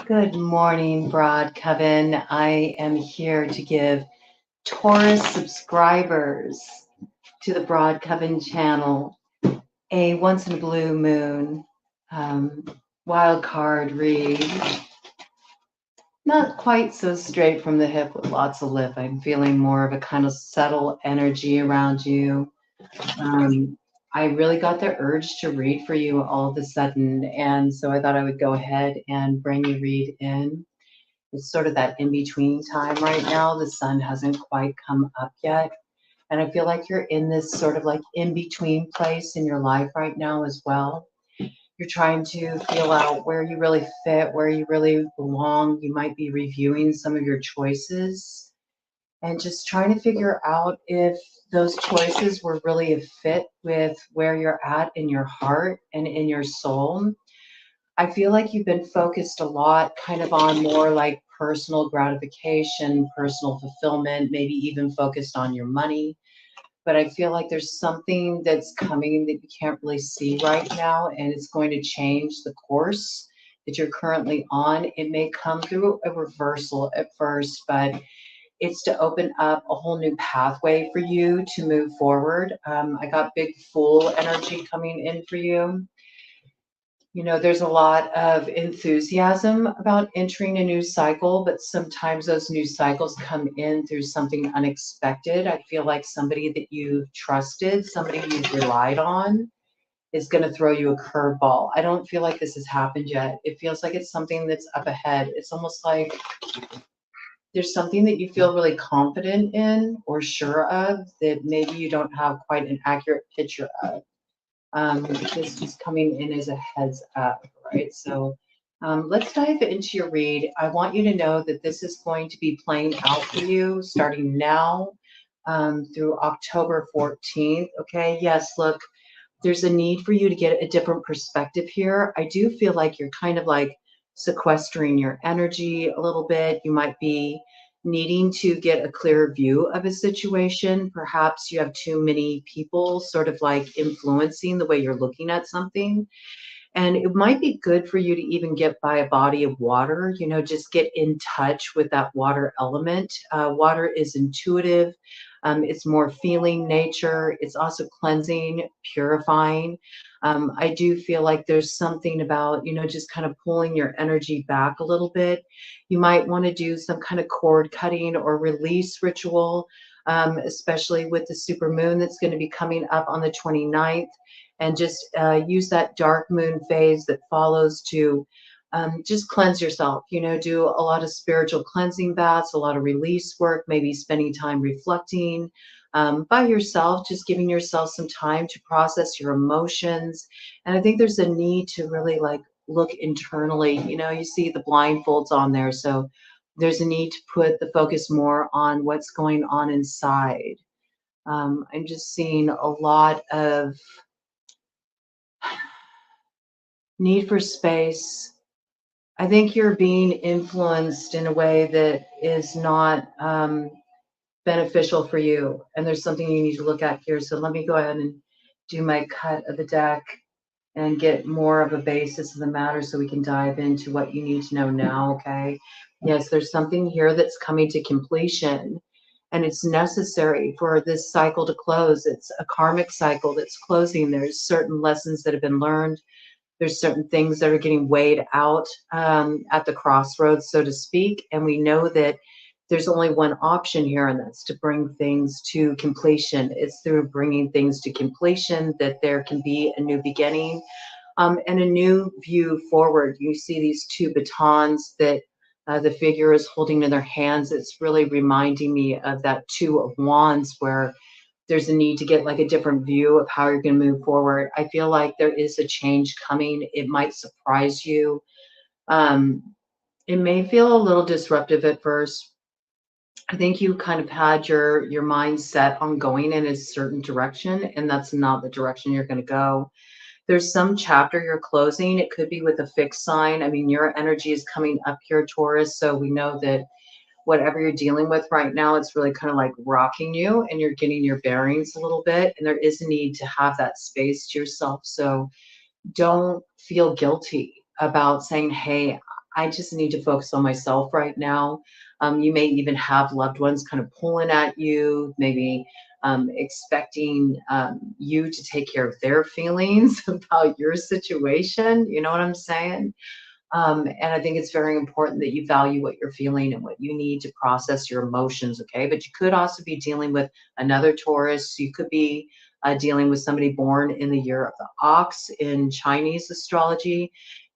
Good morning, Broad Coven. I am here to give Taurus subscribers to the Broad Coven channel a once in a blue moon wild card read. Not quite so straight from the hip with lots of lip. I'm feeling more of a kind of subtle energy around you. I really got the urge to read for you all of a sudden, and so I thought I would go ahead and bring you read in. It's sort of that in-between time right now. The sun hasn't quite come up yet. And I feel like you're in this sort of like in-between place in your life right now as well. You're trying to feel out where you really fit, where you really belong. You might be reviewing some of your choices and just trying to figure out if those choices were really a fit with where you're at in your heart and in your soul. I feel like you've been focused a lot kind of on more like personal gratification, personal fulfillment, maybe even focused on your money. But I feel like there's something that's coming that you can't really see right now, and it's going to change the course that you're currently on. It may come through a reversal at first, but it's to open up a whole new pathway for you to move forward. I got big Fool energy coming in for you. You know, there's a lot of enthusiasm about entering a new cycle, but sometimes those new cycles come in through something unexpected. I feel like somebody that you've trusted, somebody you've relied on, is going to throw you a curveball. I don't feel like this has happened yet. It feels like it's something that's up ahead. It's almost like there's something that you feel really confident in or sure of that maybe you don't have quite an accurate picture of. This is coming in as a heads up, right? So let's dive into your read. I want you to know that this is going to be playing out for you starting now through October 14th. Okay, yes, look, there's a need for you to get a different perspective here. I do feel like you're kind of like sequestering your energy a little bit. You might be needing to get a clearer view of a situation. Perhaps you have too many people sort of like influencing the way you're looking at something. And it might be good for you to even get by a body of water, you know, just get in touch with that water element. Water is intuitive. It's more feeling nature. It's also cleansing, purifying. I do feel like there's something about, you know, just kind of pulling your energy back a little bit. You might want to do some kind of cord cutting or release ritual, especially with the super moon that's going to be coming up on the 29th. And just use that dark moon phase that follows to just cleanse yourself, you know, do a lot of spiritual cleansing baths, a lot of release work, maybe spending time reflecting by yourself, just giving yourself some time to process your emotions. And I think there's a need to really like look internally. You know, you see the blindfolds on there. So there's a need to put the focus more on what's going on inside. I'm just seeing a lot of need for space. I think you're being influenced in a way that is not beneficial for you. And there's something you need to look at here. So let me go ahead and do my cut of the deck and get more of a basis of the matter so we can dive into what you need to know now, okay? Yes, there's something here that's coming to completion, and it's necessary for this cycle to close. It's a karmic cycle that's closing. There's certain lessons that have been learned. There's certain things that are getting weighed out at the crossroads, so to speak. And we know that there's only one option here, and that's to bring things to completion. It's through bringing things to completion that there can be a new beginning and a new view forward. You see these two batons that the figure is holding in their hands. It's really reminding me of that Two of Wands, where there's a need to get like a different view of how you're going to move forward. I feel like there is a change coming. It might surprise you. It may feel a little disruptive at first. I think you kind of had your mind set on going in a certain direction, and that's not the direction you're going to go. There's some chapter you're closing. It could be with a fixed sign. I mean, your energy is coming up here, Taurus, so we know that whatever you're dealing with right now, it's really kind of like rocking you and you're getting your bearings a little bit. And there is a need to have that space to yourself. So don't feel guilty about saying, hey, I just need to focus on myself right now. You may even have loved ones kind of pulling at you, maybe expecting you to take care of their feelings about your situation. You know what I'm saying? And I think it's very important that you value what you're feeling and what you need to process your emotions, okay? But you could also be dealing with another Taurus. You could be dealing with somebody born in the year of the ox in Chinese astrology.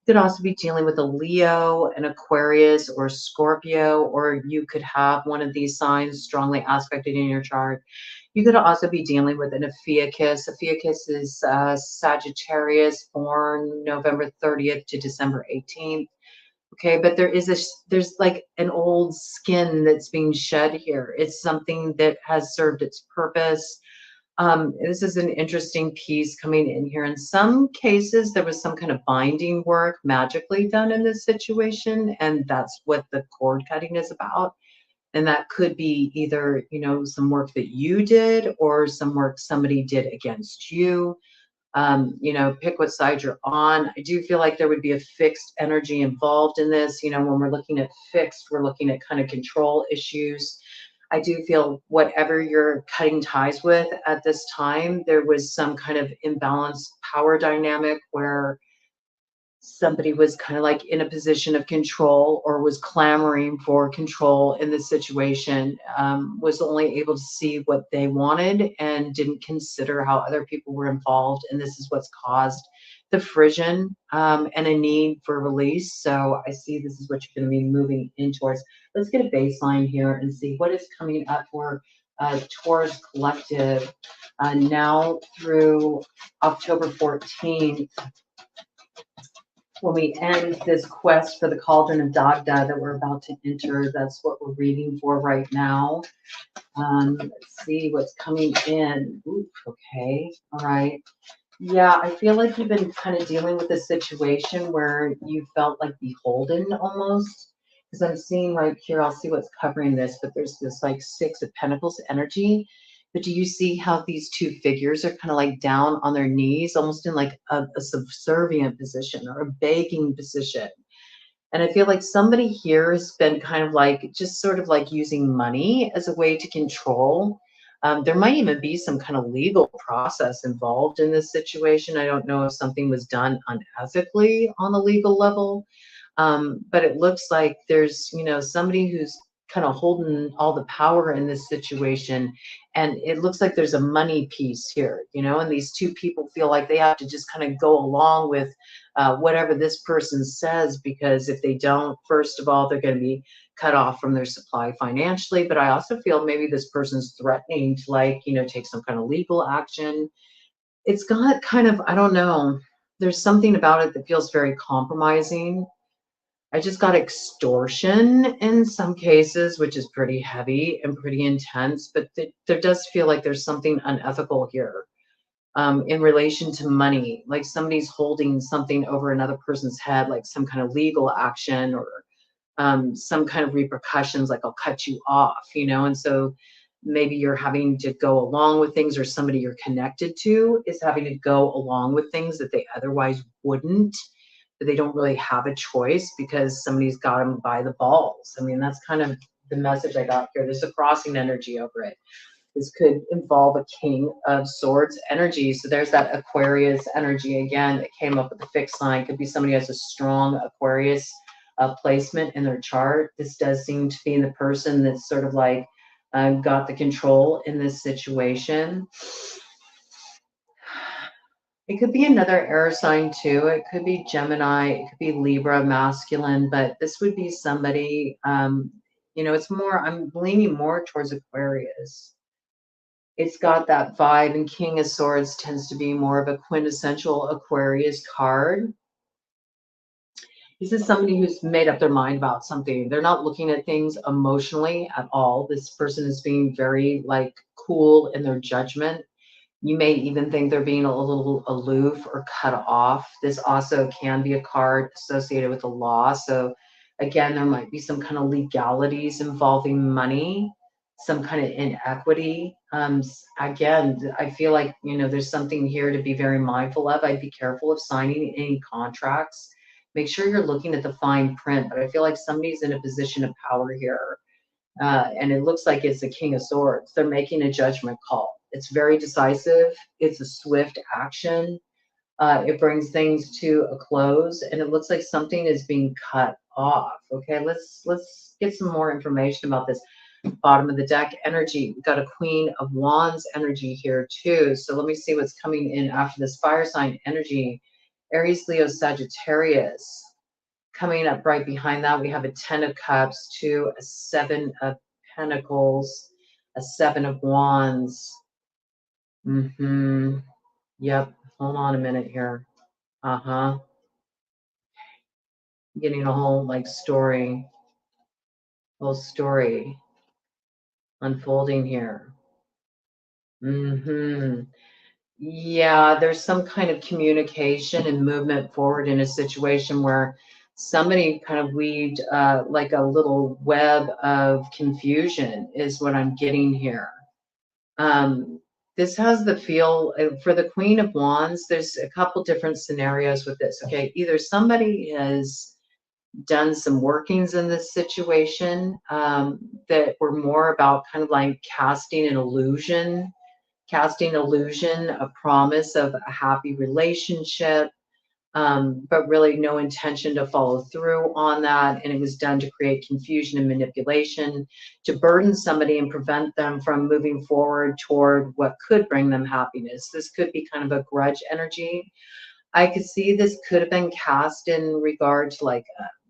You could also be dealing with a Leo, an Aquarius, or Scorpio, or you could have one of these signs strongly aspected in your chart. You could also be dealing with an Ophiuchus. Ophiuchus is Sagittarius, born November 30th to December 18th. Okay, but there's like an old skin that's being shed here. It's something that has served its purpose. This is an interesting piece coming in here. In some cases, there was some kind of binding work magically done in this situation, and that's what the cord cutting is about. And that could be either, you know, some work that you did or some work somebody did against you. You know, pick what side you're on. I do feel like there would be a fixed energy involved in this. You know, when we're looking at fixed, we're looking at kind of control issues. I do feel whatever you're cutting ties with at this time, there was some kind of imbalanced power dynamic where somebody was kind of like in a position of control or was clamoring for control in the situation, was only able to see what they wanted and didn't consider how other people were involved. And this is what's caused the frisson and a need for release. So I see this is what you're going to be moving in towards. Let's get a baseline here and see what is coming up for Taurus Collective now through October 14th, when we end this quest for the Cauldron of Dagda that we're about to enter. That's what we're reading for right now. Let's see what's coming in. Ooh, okay, all right. Yeah, I feel like you've been kind of dealing with a situation where you felt like beholden almost. Because I'm seeing right here, I'll see what's covering this, but there's this like Six of Pentacles energy. But do you see how these two figures are kind of like down on their knees, almost in like a subservient position or a begging position? And I feel like somebody here has been kind of like just sort of like using money as a way to control. There might even be some kind of legal process involved in this situation. I don't know if something was done unethically on the legal level, but it looks like there's, you know, somebody who's kind of holding all the power in this situation. And it looks like there's a money piece here, you know, and these two people feel like they have to just kind of go along with whatever this person says, because if they don't, first of all, they're going to be cut off from their supply financially. But I also feel maybe this person's threatening to, like, you know, take some kind of legal action. It's got kind of, I don't know, there's something about it that feels very compromising. I just got extortion in some cases, which is pretty heavy and pretty intense, but there does feel like there's something unethical here in relation to money, like somebody's holding something over another person's head, like some kind of legal action or some kind of repercussions, like I'll cut you off, you know? And so maybe you're having to go along with things, or somebody you're connected to is having to go along with things that they otherwise wouldn't, but they don't really have a choice because somebody's got them by the balls. I mean, that's kind of the message I got here. There's a crossing energy over it. This could involve a King of Swords energy. So there's that Aquarius energy again that came up with the fixed sign. Could be somebody who has a strong Aquarius placement in their chart. This does seem to be the person that's sort of like got the control in this situation. It could be another air sign too. It could be Gemini. It could be Libra, masculine. But this would be somebody, you know, it's more, I'm leaning more towards Aquarius. It's got that vibe, and King of Swords tends to be more of a quintessential Aquarius card. This is somebody who's made up their mind about something. They're not looking at things emotionally at all. This person is being very like cool in their judgment. You may even think they're being a little aloof or cut off. This also can be a card associated with the law. So again, there might be some kind of legalities involving money, some kind of inequity. Again, I feel like, you know, there's something here to be very mindful of. I'd be careful of signing any contracts Make sure you're looking at the fine print, but I feel like somebody's in a position of power here. And it looks like it's the King of Swords. They're making a judgment call. It's very decisive. It's a swift action. It brings things to a close, and it looks like something is being cut off. Okay, let's get some more information about this. Bottom of the deck energy. We've got a Queen of Wands energy here too. So let me see what's coming in after this fire sign energy. Aries, Leo, Sagittarius. Coming up right behind that, we have a 10 of Cups to a 7 of Pentacles, a 7 of Wands. Yep. Hold on a minute here. Getting a whole whole story unfolding here. Yeah, there's some kind of communication and movement forward in a situation where somebody kind of weaved like a little web of confusion is what I'm getting here. This has the feel for the Queen of Wands. There's a couple different scenarios with this. Okay, either somebody has done some workings in this situation that were more about kind of like casting an illusion, a promise of a happy relationship, but really no intention to follow through on that. And it was done to create confusion and manipulation, to burden somebody and prevent them from moving forward toward what could bring them happiness. This could be kind of a grudge energy. I could see this could have been cast in regard to like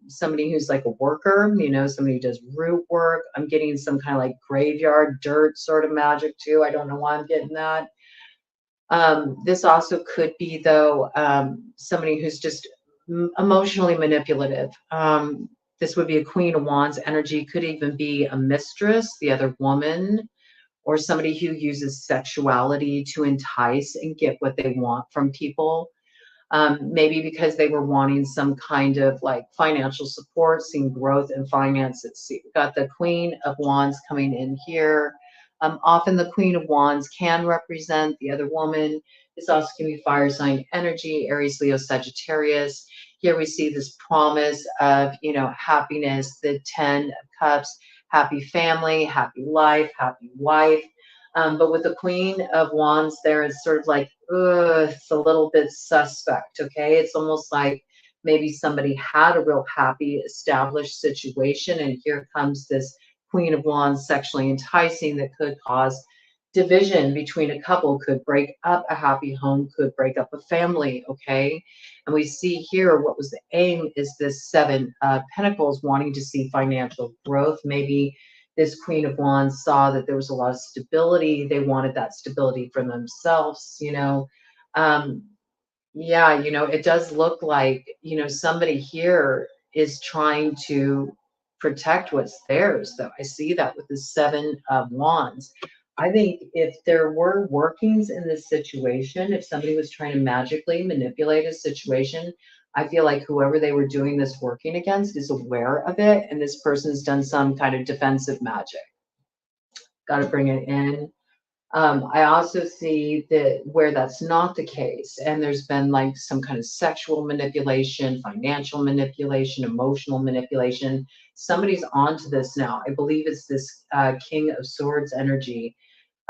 somebody who's like a worker, somebody who does root work. I'm getting some kind of like graveyard dirt sort of magic too. I don't know why I'm getting that. This also could be, though, somebody who's just emotionally manipulative. This would be a Queen of Wands energy, could even be a mistress, the other woman, or somebody who uses sexuality to entice and get what they want from people. Maybe because they were wanting some kind of like financial support, seeing growth in finances. See, we've got the Queen of Wands coming in here. Often the Queen of Wands can represent the other woman. This also can be fire sign energy, Aries, Leo, Sagittarius. Here we see this promise of, happiness, the 10 of Cups, happy family, happy life, happy wife. But with the Queen of Wands there, it's sort of like, it's a little bit suspect, okay? It's almost like maybe somebody had a real happy, established situation, and here comes this Queen of Wands sexually enticing that could cause division between a couple, could break up a happy home, could break up a family, okay? And we see here what was the aim is this 7 Pentacles wanting to see financial growth. Maybe this Queen of Wands saw that there was a lot of stability. They wanted that stability for themselves, yeah, it does look like, somebody here is trying to protect what's theirs, though. I see that with the 7 of Wands. I think if there were workings in this situation, if somebody was trying to magically manipulate a situation, I feel like whoever they were doing this working against is aware of it, and this person's done some kind of defensive magic. Got to bring it in. I also see that where that's not the case, and there's been like some kind of sexual manipulation, financial manipulation, emotional manipulation. Somebody's onto this now. I believe it's this King of Swords energy.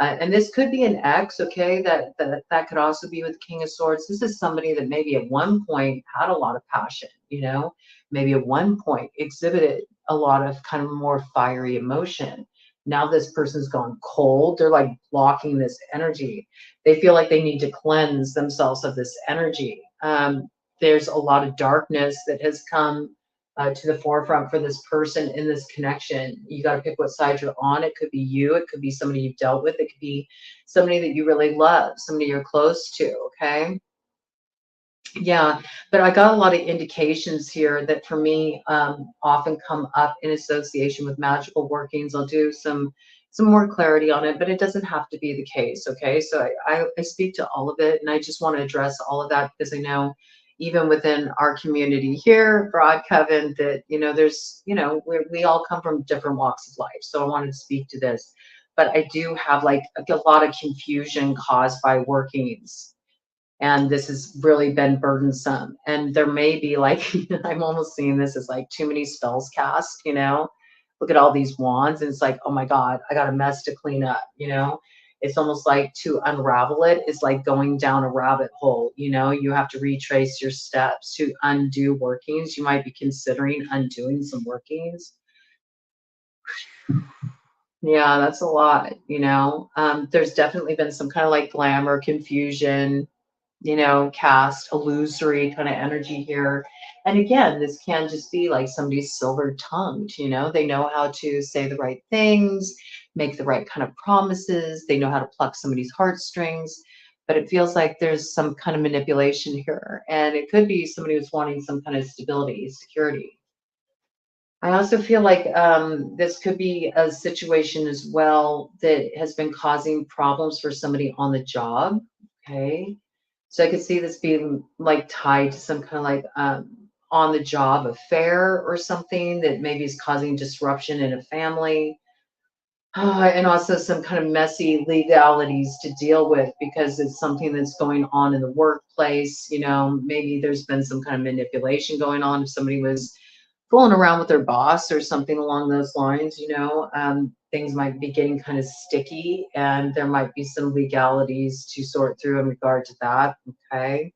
And this could be an ex, okay? That could also be with King of Swords. This is somebody that maybe at one point had a lot of passion, maybe at one point exhibited a lot of kind of more fiery emotion. Now this person's gone cold. They're like blocking this energy. They feel like they need to cleanse themselves of this energy. There's a lot of darkness that has come to the forefront for this person in this connection. You got to pick what side you're on. It could be you. It could be somebody you've dealt with. It could be somebody that you really love, somebody you're close to, okay? Yeah, but I got a lot of indications here that for me often come up in association with magical workings. I'll do some more clarity on it, but it doesn't have to be the case, okay? So I speak to all of it, and I just want to address all of that because I know even within our community here, Broad Coven, that, there's, we all come from different walks of life. So I wanted to speak to this, but I do have like a lot of confusion caused by workings And this has really been burdensome. And there may be like, I'm almost seeing this as like too many spells cast, you know? Look at all these wands, and it's like, oh my God, I got a mess to clean up, you know? It's almost like to unravel it is like going down a rabbit hole, you know? You have to retrace your steps to undo workings. You might be considering undoing some workings. Yeah, that's a lot, you know? There's definitely been some kind of like glamour, confusion, you know, cast illusory kind of energy here. And again, this can just be like somebody's silver tongued, you know, they know how to say the right things, make the right kind of promises, they know how to pluck somebody's heartstrings. But it feels like there's some kind of manipulation here. And it could be somebody who's wanting some kind of stability, security. I also feel like this could be a situation as well that has been causing problems for somebody on the job. Okay. So I could see this being like tied to some kind of like on the job affair or something that maybe is causing disruption in a family. And also some kind of messy legalities to deal with because it's something that's going on in the workplace. You know, maybe there's been some kind of manipulation going on. If somebody was fooling around with their boss or something along those lines, you know, things might be getting kind of sticky and there might be some legalities to sort through in regard to that. Okay.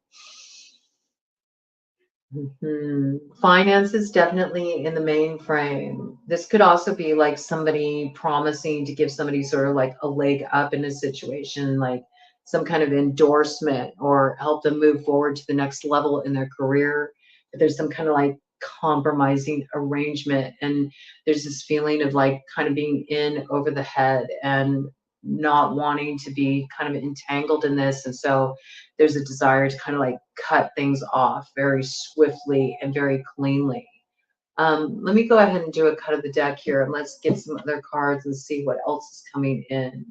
Finances definitely in the main frame. This could also be like somebody promising to give somebody sort of like a leg up in a situation, like some kind of endorsement or help them move forward to the next level in their career. But there's some kind of like compromising arrangement, and there's this feeling of like kind of being in over the head and not wanting to be kind of entangled in this. And so there's a desire to kind of like cut things off very swiftly and very cleanly. Let me go ahead and do a cut of the deck here, and let's get some other cards and see what else is coming in.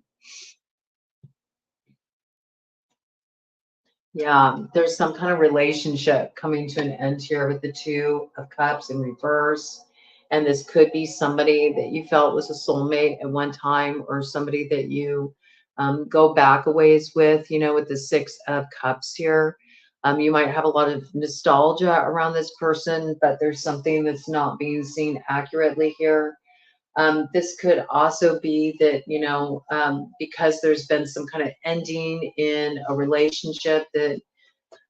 Yeah, there's some kind of relationship coming to an end here with the Two of Cups in reverse. And this could be somebody that you felt was a soulmate at one time, or somebody that you go back a ways with, you know, with the Six of Cups here. You might have a lot of nostalgia around this person, but there's something that's not being seen accurately here. This could also be that, you know, because there's been some kind of ending in a relationship that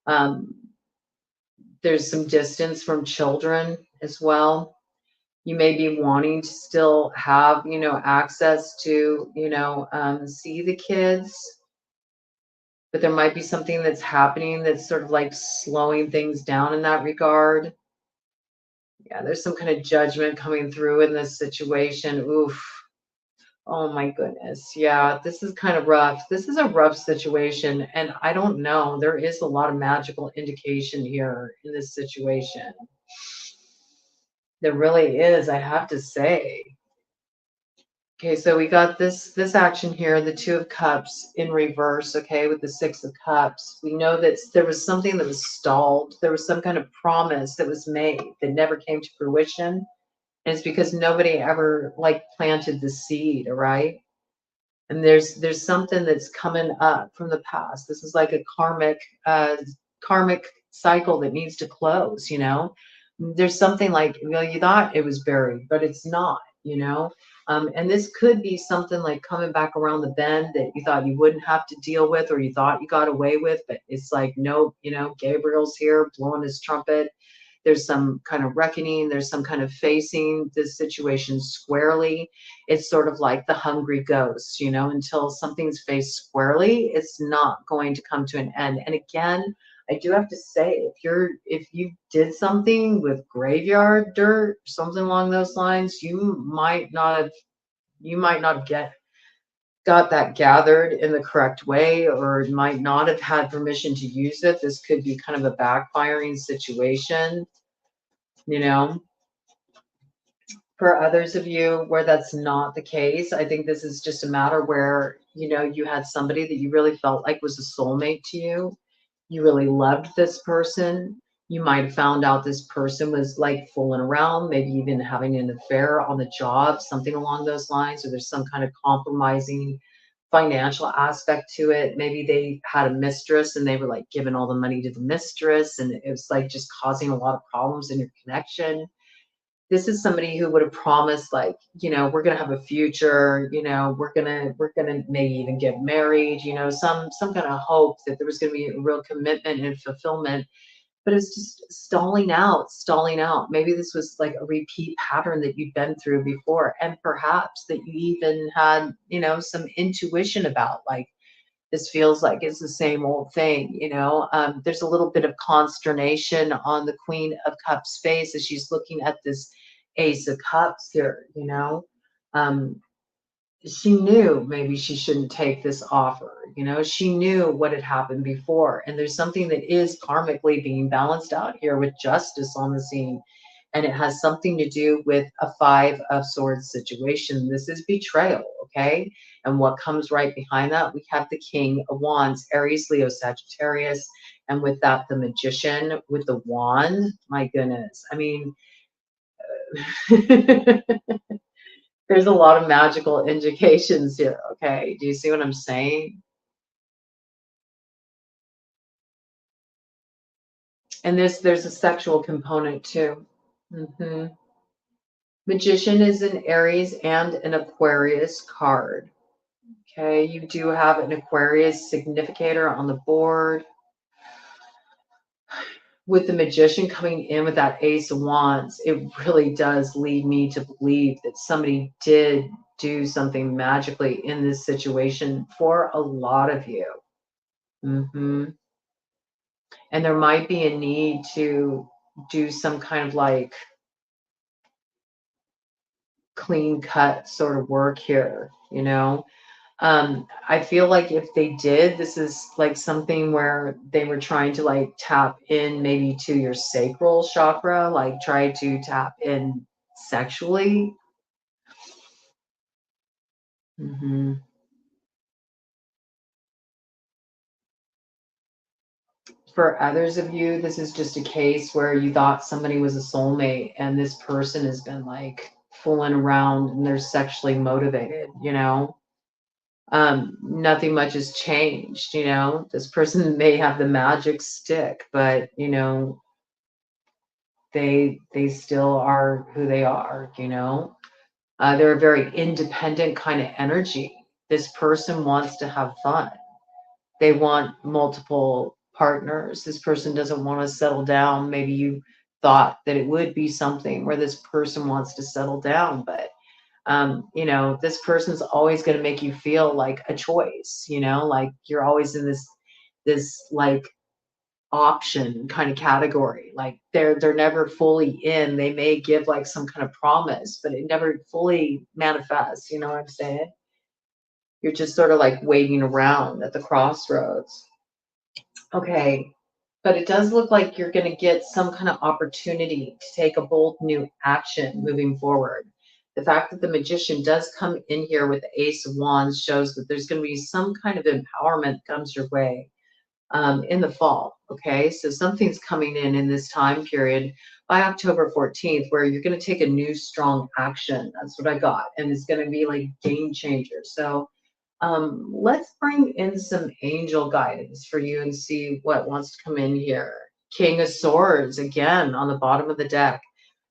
um, there's some distance from children as well. You may be wanting to still have, you know, access to, you know, see the kids, but there might be something that's happening that's sort of like slowing things down in that regard. Yeah, there's some kind of judgment coming through in this situation. Oof. Oh my goodness. Yeah, this is kind of rough. This is a rough situation, and I don't know. There is a lot of magical indication here in this situation. There really is, I have to say. Okay, so we got this action here, the Two of Cups in reverse, okay, with the Six of Cups. We know that there was something that was stalled. There was some kind of promise that was made that never came to fruition. And it's because nobody ever like planted the seed, right? And there's something that's coming up from the past. This is like a karmic cycle that needs to close, you know. There's something like, well, you thought it was buried, but it's not, you know. And this could be something like coming back around the bend that you thought you wouldn't have to deal with, or you thought you got away with, but it's like, nope, you know, Gabriel's here blowing his trumpet. There's some kind of reckoning, there's some kind of facing this situation squarely. It's sort of like the hungry ghost, you know, until something's faced squarely, it's not going to come to an end. And again, I do have to say, if you did something with graveyard dirt, something along those lines, you might not get got that gathered in the correct way, or might not have had permission to use it. This could be kind of a backfiring situation, you know. For others of you where that's not the case, I think this is just a matter where, you know, you had somebody that you really felt like was a soulmate to you. You really loved this person. You might have found out this person was like fooling around, maybe even having an affair on the job, something along those lines, or there's some kind of compromising financial aspect to it. Maybe they had a mistress and they were like giving all the money to the mistress, and it was like just causing a lot of problems in your connection. This is somebody who would have promised, like, you know, we're gonna have a future, you know, we're gonna maybe even get married, you know, some kind of hope that there was gonna be a real commitment and fulfillment, but it's just stalling out, stalling out. Maybe this was like a repeat pattern that you've been through before, and perhaps that you even had, you know, some intuition about, like, this feels like it's the same old thing, you know. There's a little bit of consternation on the Queen of Cups face as she's looking at this Ace of Cups here, you know. Um, she knew maybe she shouldn't take this offer, you know. She knew what had happened before, and there's something that is karmically being balanced out here with justice on the scene, and it has something to do with a Five of Swords situation. This is betrayal, okay? And what comes right behind that, we have the King of Wands, Aries, Leo, Sagittarius, and with that the Magician with the wand. My goodness, I mean, there's a lot of magical indications here, okay? Do you see what I'm saying? And there's a sexual component too. Magician is an Aries and an Aquarius card. Okay, you do have an Aquarius significator on the board. With the Magician coming in with that Ace of Wands, it really does lead me to believe that somebody did do something magically in this situation for a lot of you. And there might be a need to do some kind of like clean cut sort of work here, you know. I feel like if they did, this is like something where they were trying to like tap in maybe to your sacral chakra, like try to tap in sexually. For others of you, this is just a case where you thought somebody was a soulmate and this person has been like fooling around and they're sexually motivated, you know. Nothing much has changed, you know. This person may have the magic stick, but you know, they still are who they are, you know. They're a very independent kind of energy. This person wants to have fun. They want multiple partners. This person doesn't want to settle down. Maybe you thought that it would be something where this person wants to settle down, but you know, this person's always going to make you feel like a choice, you know, like you're always in this like option kind of category. Like they're never fully in. They may give like some kind of promise, but it never fully manifests, you know what I'm saying? You're just sort of like waiting around at the crossroads. Okay. But it does look like you're going to get some kind of opportunity to take a bold new action moving forward. The fact that the Magician does come in here with the Ace of Wands shows that there's going to be some kind of empowerment that comes your way in the fall. Okay, so something's coming in this time period by October 14th where you're going to take a new strong action. That's what I got, and it's going to be like game changer. So let's bring in some angel guidance for you and see what wants to come in here. King of Swords, again, on the bottom of the deck.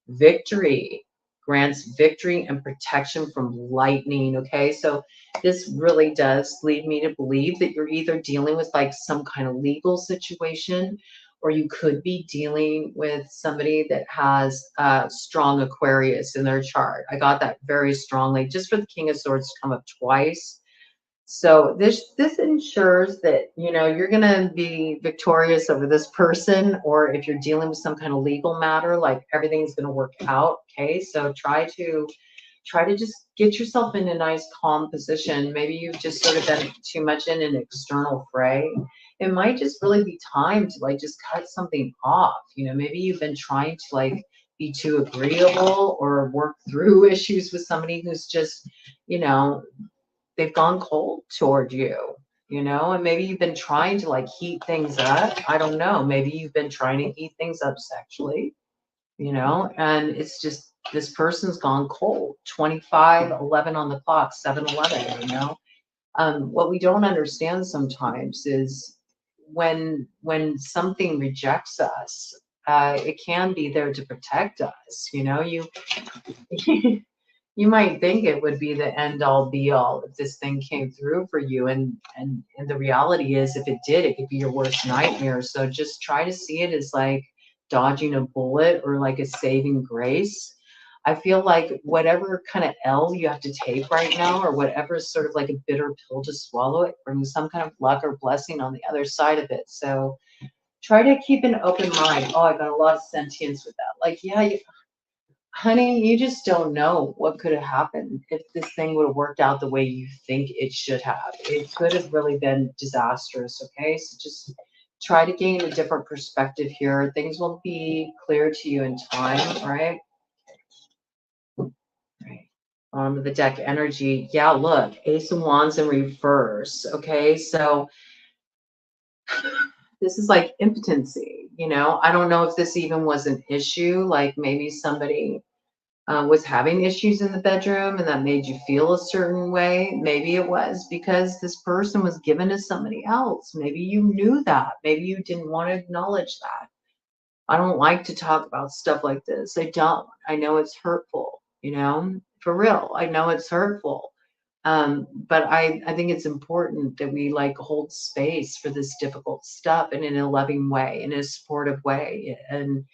Victory grants victory and protection from lightning. Okay, so this really does lead me to believe that you're either dealing with like some kind of legal situation, or you could be dealing with somebody that has strong Aquarius in their chart. I got that very strongly just for the King of Swords to come up twice. So this ensures that, you know, you're going to be victorious over this person, or if you're dealing with some kind of legal matter, like everything's going to work out. Okay, so try to just get yourself in a nice calm position. Maybe you've just sort of been too much in an external fray. It might just really be time to like just cut something off. You know, maybe you've been trying to like be too agreeable or work through issues with somebody who's just, you know, they've gone cold toward you, you know, and maybe you've been trying to like heat things up. I don't know. Maybe you've been trying to heat things up sexually, you know, and it's just this person's gone cold. 25:11 on the clock, 7:11, you know. What we don't understand sometimes is when something rejects us, it can be there to protect us. You know, you you might think it would be the end all be all if this thing came through for you, and the reality is, if it did, it could be your worst nightmare. So just try to see it as like dodging a bullet or like a saving grace. I feel like whatever kind of L you have to take right now, or whatever is sort of like a bitter pill to swallow, it brings some kind of luck or blessing on the other side of it. So try to keep an open mind. Oh, I got a lot of sentience with that. Like, yeah, honey, you just don't know what could have happened if this thing would have worked out the way you think it should have. It could have really been disastrous, okay? So just try to gain a different perspective here. Things will be clear to you in time, right? Right. Bottom of the deck energy. Yeah, look, Ace of Wands in reverse, okay? So this is like impotency, you know? I don't know if this even was an issue, like maybe somebody was having issues in the bedroom and that made you feel a certain way. Maybe it was because this person was given to somebody else. Maybe you knew that. Maybe you didn't want to acknowledge that. I don't like to talk about stuff like this. I don't. I know it's hurtful, you know, for real. I know it's hurtful. But I think it's important that we like hold space for this difficult stuff and in a loving way, in a supportive way. And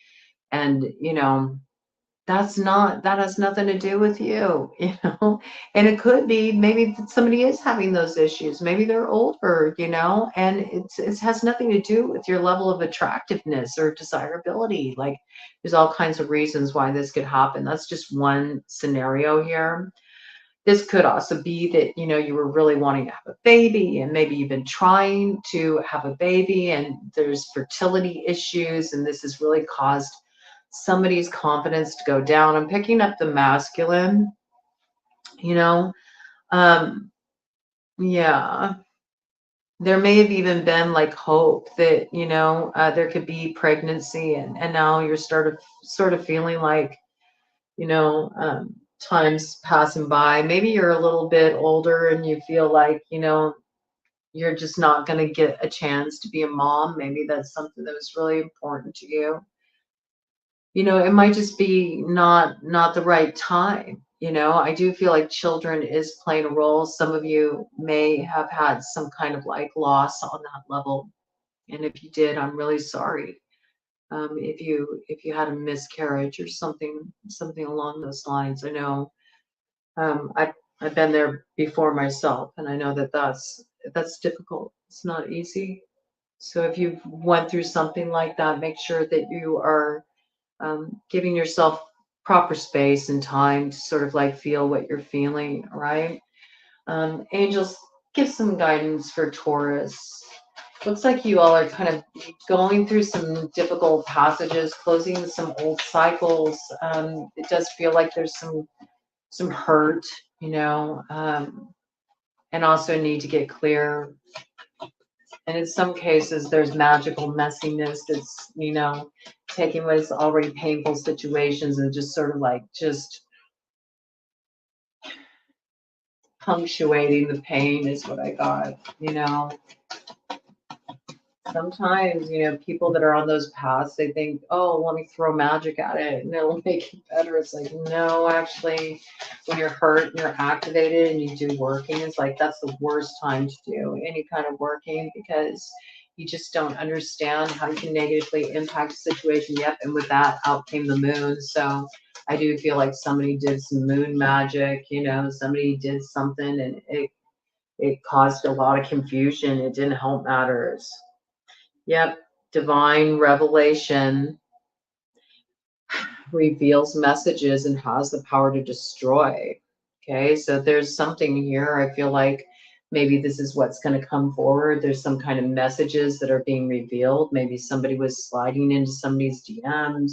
you know, that has nothing to do with you, you know? And it could be maybe that somebody is having those issues. Maybe they're older, you know, and it has nothing to do with your level of attractiveness or desirability. Like there's all kinds of reasons why this could happen. That's just one scenario here. This could also be that, you know, you were really wanting to have a baby and maybe you've been trying to have a baby and there's fertility issues and this has really caused somebody's confidence to go down. I'm picking up the masculine, you know. Um, yeah, there may have even been like hope that, you know, there could be pregnancy and now you're sort of feeling like, you know, time's passing by. Maybe you're a little bit older and you feel like, you know, you're just not going to get a chance to be a mom. Maybe that's something that was really important to you. You know, it might just be not the right time. You know, I do feel like children is playing a role. Some of you may have had some kind of like loss on that level. And if you did, I'm really sorry. If you had a miscarriage or something along those lines. I know I've been there before myself, and I know that that's difficult. It's not easy. So if you've went through something like that, make sure that you are giving yourself proper space and time to sort of like feel what you're feeling, right? Angels, give some guidance for Taurus. Looks like you all are kind of going through some difficult passages, closing some old cycles. It does feel like there's some hurt, you know, and also need to get clear. And in some cases, there's magical messiness that's, you know, taking what is already painful situations and just sort of like just punctuating the pain is what I got, you know. Sometimes, you know, people that are on those paths, they think, oh, let me throw magic at it and it'll make it better. It's like, no, actually, when you're hurt and you're activated and you do working, it's like that's the worst time to do any kind of working because you just don't understand how you can negatively impact a situation. Yep. And with that, out came the moon. So I do feel like somebody did some moon magic, you know, somebody did something and it caused a lot of confusion. It didn't help matters. Yep, divine revelation reveals messages and has the power to destroy. Okay, so there's something here. I feel like maybe this is what's going to come forward. There's some kind of messages that are being revealed. Maybe somebody was sliding into somebody's DMs,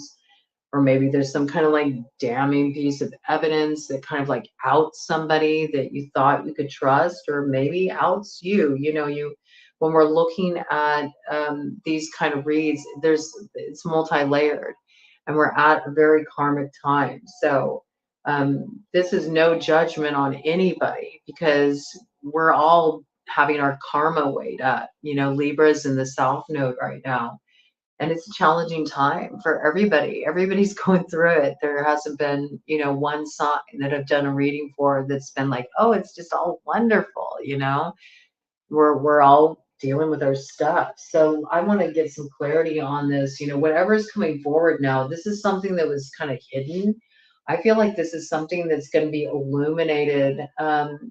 or maybe there's some kind of like damning piece of evidence that kind of like outs somebody that you thought you could trust, or maybe outs you. You know, you when we're looking at these kind of reads, it's multi-layered, and we're at a very karmic time. So this is no judgment on anybody because we're all having our karma weighed up. You know, Libra's in the South Node right now. And it's a challenging time for everybody. Everybody's going through it. There hasn't been, you know, one sign that I've done a reading for that's been like, oh, it's just all wonderful, you know? We're all dealing with our stuff. So I want to get some clarity on this. You know, whatever's coming forward now, this is something that was kind of hidden. I feel like this is something that's going to be illuminated,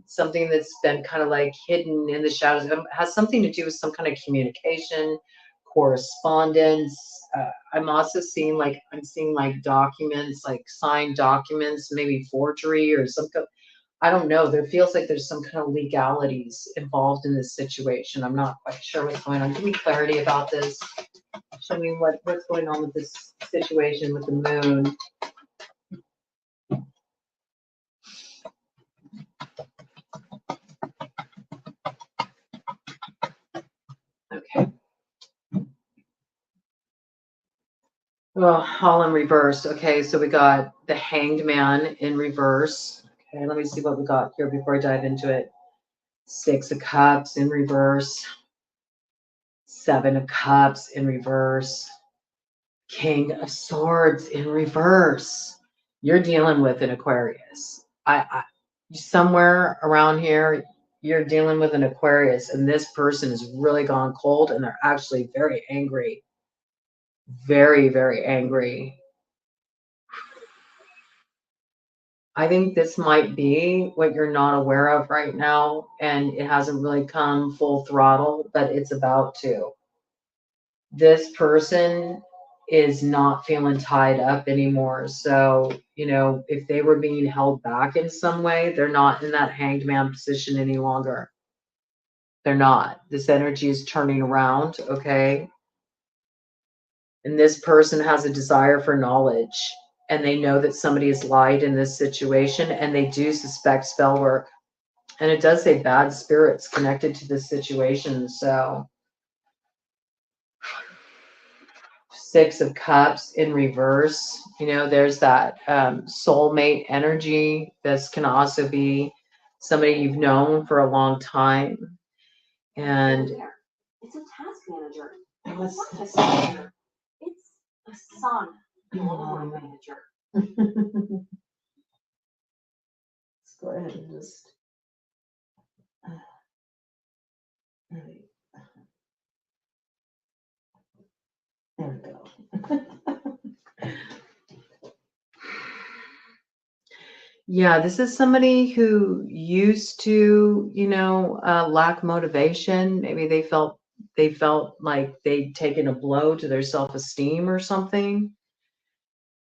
something that's been kind of like hidden in the shadows. It has something to do with some kind of communication, correspondence. I'm also seeing like, I'm seeing like documents, like signed documents, maybe forgery or something. I don't know. There feels like there's some kind of legalities involved in this situation. I'm not quite sure what's going on. Give me clarity about this. Show me what's going on with this situation with the moon. Okay. Well, all in reverse. Okay, so we got the Hanged Man in reverse. Okay, let me see what we got here before I dive into it. Six of Cups in reverse. Seven of Cups in reverse. King of Swords in reverse. You're dealing with an Aquarius. I somewhere around here, you're dealing with an Aquarius, and this person has really gone cold, and they're actually very angry. Very, very angry. I think this might be what you're not aware of right now, and it hasn't really come full throttle, but it's about to. This person is not feeling tied up anymore. So, you know, if they were being held back in some way, they're not in that hanged man position any longer. They're not. This energy is turning around, okay? And this person has a desire for knowledge, and they know that somebody has lied in this situation, and they do suspect spell work. And it does say bad spirits connected to this situation. So, Six of Cups in reverse. You know, there's that soulmate energy. This can also be somebody you've known for a long time. And it's a task manager. It's not a task manager. It's a son manager. Let's go ahead and just. There we go. Yeah, this is somebody who used to, you know, lack motivation. Maybe they felt like they'd taken a blow to their self-esteem or something.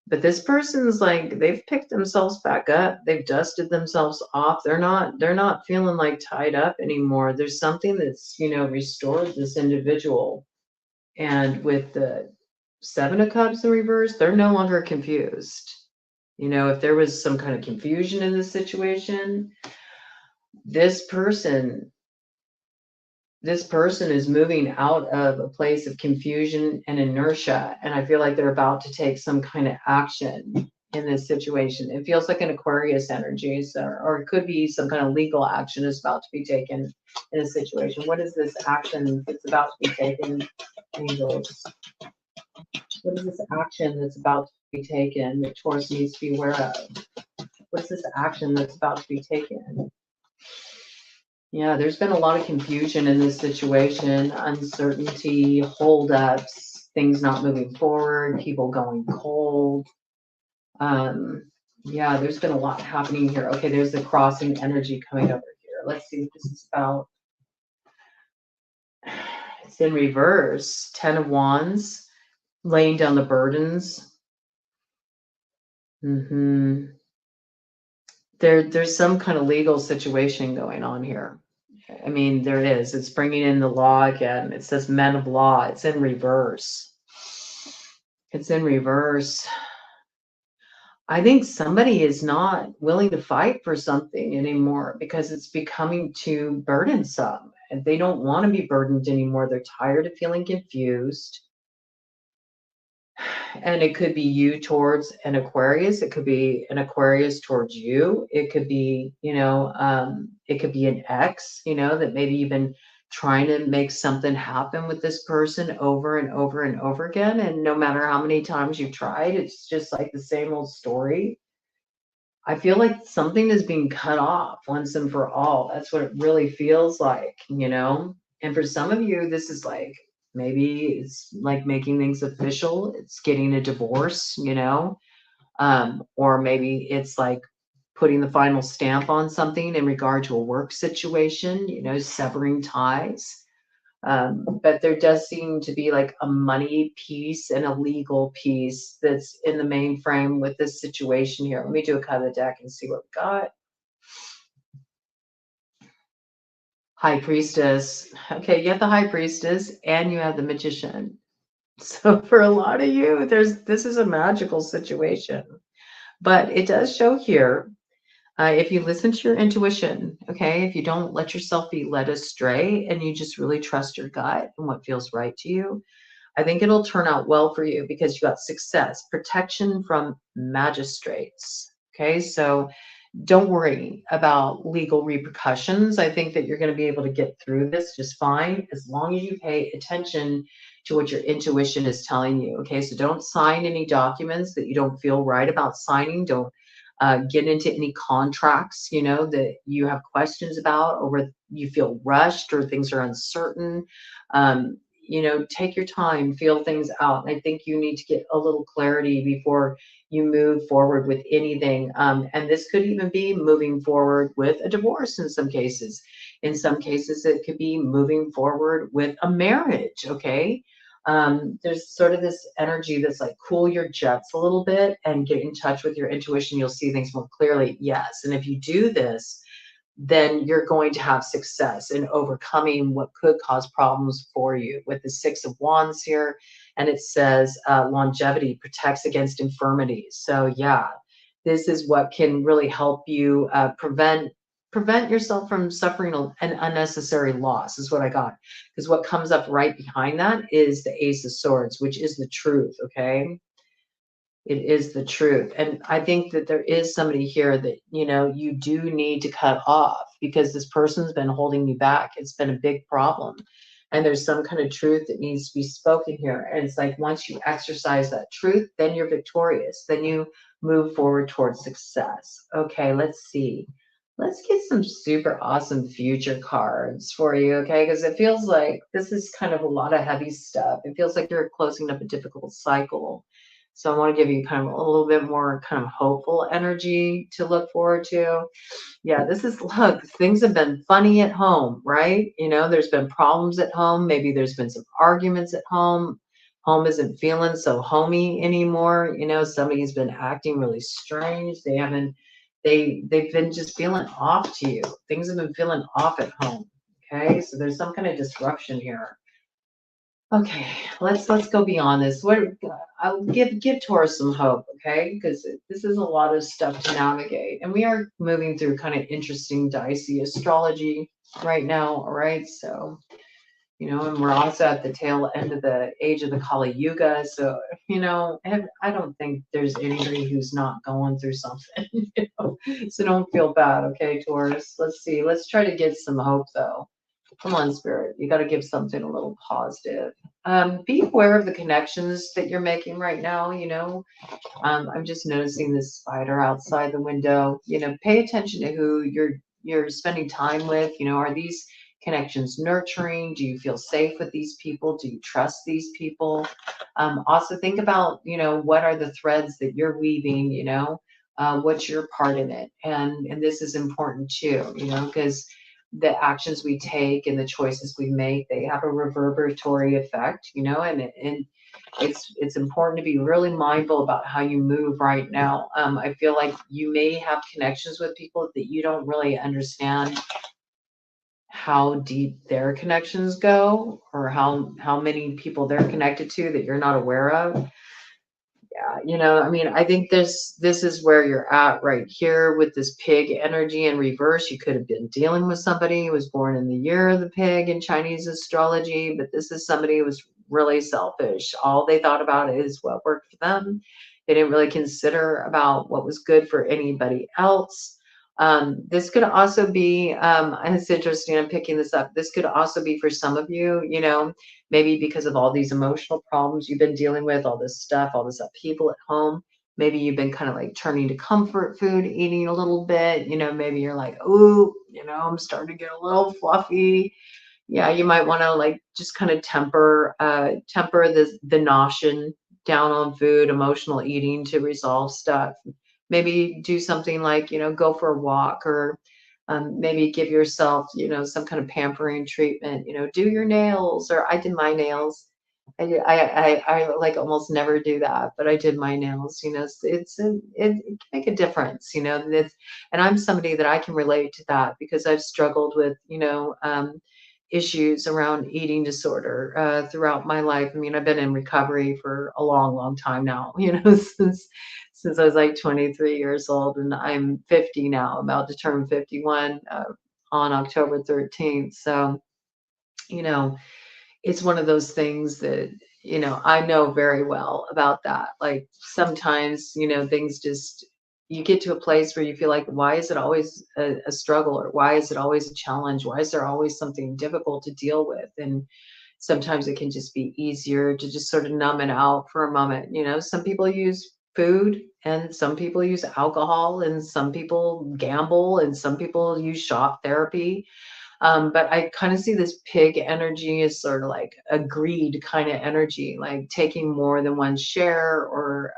But this person's like, they've picked themselves back up. They've dusted themselves off. They're not feeling like tied up anymore. There's something that's, you know, restored this individual. And with the Seven of Cups in reverse, they're no longer confused. You know, if there was some kind of confusion in this situation, this person is moving out of a place of confusion and inertia. And I feel like they're about to take some kind of action in this situation. It feels like an Aquarius energy, or it could be some kind of legal action is about to be taken in a situation. What is this action that's about to be taken, angels? What is this action that's about to be taken that Taurus needs to be aware of? What's this action that's about to be taken? Yeah, there's been a lot of confusion in this situation, uncertainty, holdups, things not moving forward, people going cold. Yeah, there's been a lot happening here. Okay, there's the crossing energy coming over here. Let's see what this is about. It's in reverse. 10 of Wands, laying down the burdens. There's some kind of legal situation going on here. I mean, there is. It's bringing in the law again. It says men of law. It's in reverse. It's in reverse. I think somebody is not willing to fight for something anymore because it's becoming too burdensome. And they don't want to be burdened anymore. They're tired of feeling confused. And it could be you towards an Aquarius. It could be an Aquarius towards you. It could be, it could be an ex, that maybe you've been trying to make something happen with this person over and over and over again. And no matter how many times you've tried, it's just like the same old story. I feel like something is being cut off once and for all. That's what it really feels like. And for some of you, this is like, maybe it's like making things official. It's getting a divorce. Or maybe it's like putting the final stamp on something in regard to a work situation, severing ties. But there does seem to be like a money piece and a legal piece that's in the main frame with this situation here. Let me do a cut of the deck and see what we got. High Priestess. Okay, you have the High Priestess and you have the Magician. So for a lot of you, this is a magical situation. But it does show here, if you listen to your intuition, okay, if you don't let yourself be led astray and you just really trust your gut and what feels right to you, I think it'll turn out well for you because you got success, protection from magistrates. Okay, so don't worry about legal repercussions. I think that you're going to be able to get through this just fine as long as you pay attention to what your intuition is telling you. Okay, so don't sign any documents that you don't feel right about signing. Don't get into any contracts, that you have questions about, or where you feel rushed or things are uncertain. Take your time, feel things out. And I think you need to get a little clarity before you move forward with anything. And this could even be moving forward with a divorce in some cases. In some cases, it could be moving forward with a marriage, okay? There's sort of this energy that's like, cool your jets a little bit and get in touch with your intuition. You'll see things more clearly. Yes. And if you do this, then you're going to have success in overcoming what could cause problems for you. With the Six of Wands here, and it says longevity protects against infirmities. So yeah, this is what can really help you prevent yourself from suffering an unnecessary loss, is what I got. Because what comes up right behind that is the Ace of Swords, which is the truth, okay? It is the truth. And I think that there is somebody here that, you do need to cut off because this person's been holding you back. It's been a big problem. And there's some kind of truth that needs to be spoken here. And it's like, once you exercise that truth, then you're victorious. Then you move forward towards success. Okay, let's see. Let's get some super awesome future cards for you, okay? Because it feels like this is kind of a lot of heavy stuff. It feels like you're closing up a difficult cycle. So I want to give you kind of a little bit more kind of hopeful energy to look forward to. Yeah, this is, look, things have been funny at home, right? There's been problems at home. Maybe there's been some arguments at home. Home isn't feeling so homey anymore. Somebody's been acting really strange. They've been just feeling off to you. Things have been feeling off at home. Okay, so there's some kind of disruption here. Okay, let's go beyond this. I'll give Taurus some hope, okay? Because this is a lot of stuff to navigate, and we are moving through kind of interesting, dicey astrology right now. All right, so and we're also at the tail end of the age of the Kali Yuga. So I don't think there's anybody who's not going through something. So don't feel bad, okay, Taurus. Let's see. Let's try to get some hope though. Come on, Spirit. You got to give something a little positive. Be aware of the connections that you're making right now. I'm just noticing this spider outside the window. Pay attention to who you're spending time with. Are these connections nurturing? Do you feel safe with these people? Do you trust these people? Also think about, what are the threads that you're weaving? What's your part in it? And this is important too, because the actions we take and the choices we make, they have a reverberatory effect, and it's important to be really mindful about how you move right now. I feel like you may have connections with people that you don't really understand how deep their connections go, or how many people they're connected to that you're not aware of. Yeah, I think this is where you're at right here with this pig energy in reverse. You could have been dealing with somebody who was born in the year of the pig in Chinese astrology, but this is somebody who was really selfish. All they thought about is what worked for them. They didn't really consider about what was good for anybody else. This could also be, and it's interesting, I'm picking this up. This could also be for some of you, you know, maybe because of all these emotional problems you've been dealing with, all this stuff, all this upheaval at home. Maybe you've been kind of like turning to comfort food, eating a little bit, you know, maybe you're like, oh, you know, I'm starting to get a little fluffy. Yeah, you might want to like just kind of temper the notion down on food, emotional eating to resolve stuff. Maybe do something like, you know, go for a walk, or maybe give yourself, you know, some kind of pampering treatment, you know, do your nails, or I did my nails. I like almost never do that, but I did my nails, you know, it can make a difference, you know, and I'm somebody that I can relate to that because I've struggled with, you know, issues around eating disorder throughout my life. I mean, I've been in recovery for a long, long time now, you know, since I was like 23 years old, and I'm 50 now, about to turn 51 on October 13th. So, you know, it's one of those things that, you know, I know very well about that. Like sometimes, you know, things just, you get to a place where you feel like, why is it always a struggle, or why is it always a challenge? Why is there always something difficult to deal with? And sometimes it can just be easier to just sort of numb it out for a moment. You know, some people use food, and some people use alcohol, and some people gamble, and some people use shop therapy. But I kind of see this pig energy as sort of like a greed kind of energy, like taking more than one share, or,